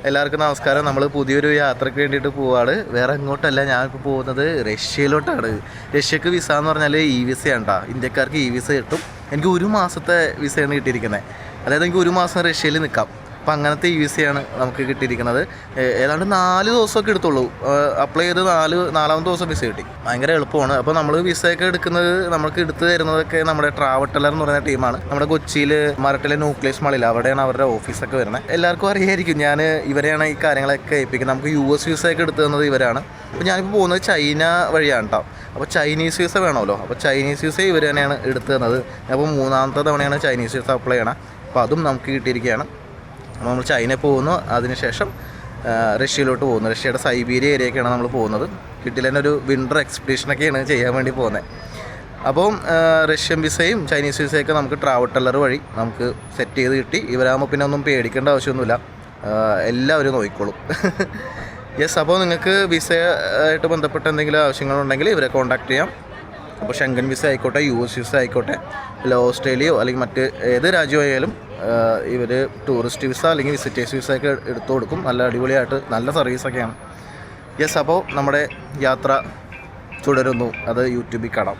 എല്ലാവർക്കും നമസ്കാരം. നമ്മൾ പുതിയൊരു യാത്രയ്ക്ക് വേണ്ടിയിട്ട് പോവാണ്. വേറെ എങ്ങോട്ടല്ല, ഞാനിപ്പോൾ പോകുന്നത് റഷ്യയിലോട്ടാണ്. റഷ്യക്ക് വിസ എന്ന് പറഞ്ഞാൽ വിസയാണ് കേട്ടോ. ഇന്ത്യക്കാർക്ക് വിസ കിട്ടും. എനിക്ക് 1 മാസത്തെ വിസയാണ് കിട്ടിയിരിക്കുന്നത്. അതായത് എനിക്ക് 1 മാസം റഷ്യയിൽ നിൽക്കാം. അപ്പം അങ്ങനത്തെ വിസയാണ് നമുക്ക് കിട്ടിയിരിക്കുന്നത്. ഏതാണ്ട് 4 ദിവസമൊക്കെ എടുത്തുള്ളൂ. അപ്ലൈ ചെയ്ത് 4ാമത്തെ ദിവസം വിസ കിട്ടി. ഭയങ്കര എളുപ്പമാണ്. അപ്പോൾ നമ്മൾ വിസയൊക്കെ എടുക്കുന്നത്, നമുക്ക് എടുത്തു തരുന്നതൊക്കെ നമ്മുടെ ട്രാവട്ടലർ എന്ന് പറയുന്ന ടീമാണ്. നമ്മുടെ കൊച്ചിയിൽ മരട്ടിലെ ന്യൂക്ലിയസ് മാളിൽ അവിടെയാണ് അവരുടെ ഓഫീസൊക്കെ വരുന്നത്. എല്ലാവർക്കും അറിയായിരിക്കും, ഞാൻ ഇവരെയാണ് ഈ കാര്യങ്ങളൊക്കെ ഏൽപ്പിക്കുന്നത്. നമുക്ക് US വിസയൊക്കെ എടുത്തു തന്നത് ഇവരാണ്. അപ്പോൾ ഞാനിപ്പോൾ പോകുന്നത് ചൈന വഴിയാണ് കേട്ടോ. അപ്പോൾ ചൈനീസ് വിസ വേണമല്ലോ. അപ്പോൾ ചൈനീസ് വിസ ഇവർ തന്നെയാണ് എടുത്തു തന്നത്. അപ്പോൾ 3ാമത്തെ തവണയാണ് ചൈനീസ് വിസ അപ്ലൈ ചെയ്യണം. അപ്പോൾ അതും നമുക്ക് കിട്ടിയിരിക്കുകയാണ്. അപ്പോൾ നമ്മൾ ചൈനയിൽ പോകുന്നു. അതിനുശേഷം റഷ്യയിലോട്ട് പോകുന്നു. റഷ്യയുടെ സൈബീരിയ ഏരിയയൊക്കെയാണ് നമ്മൾ പോകുന്നത്. കിട്ടില്ല തന്നെ ഒരു വിൻ്റർ എക്സ്പെഡീഷനൊക്കെയാണ് ചെയ്യാൻ വേണ്ടി പോകുന്നത്. അപ്പം റഷ്യൻ വിസയും ചൈനീസ് വിസയൊക്കെ നമുക്ക് ട്രാവട്ടലർ വഴി നമുക്ക് സെറ്റ് ചെയ്ത് കിട്ടി. ഇവരാകുമ്പോൾ പിന്നെ ഒന്നും പേടിക്കേണ്ട ആവശ്യമൊന്നുമില്ല, എല്ലാവരും നോക്കിക്കോളും. യെസ്, അപ്പോൾ നിങ്ങൾക്ക് വിസയായിട്ട് ബന്ധപ്പെട്ട എന്തെങ്കിലും ആവശ്യങ്ങളുണ്ടെങ്കിൽ ഇവരെ കോൺടാക്ട് ചെയ്യാം. അപ്പോൾ ഷെങ്കൻ വിസ ആയിക്കോട്ടെ, US വിസ ആയിക്കോട്ടെ, അല്ല ഓസ്ട്രേലിയയോ അല്ലെങ്കിൽ മറ്റ് ഏത് രാജ്യമായാലും ഇവർ ടൂറിസ്റ്റ് വിസ അല്ലെങ്കിൽ വിസിറ്റേഴ്സ് വിസ ഒക്കെ എടുത്തു കൊടുക്കും. നല്ല അടിപൊളിയായിട്ട് നല്ല സർവീസൊക്കെയാണ്. യെസ്, അപ്പോൾ നമ്മുടെ യാത്ര തുടരുന്നു. അത് യൂട്യൂബിൽ കാണാം.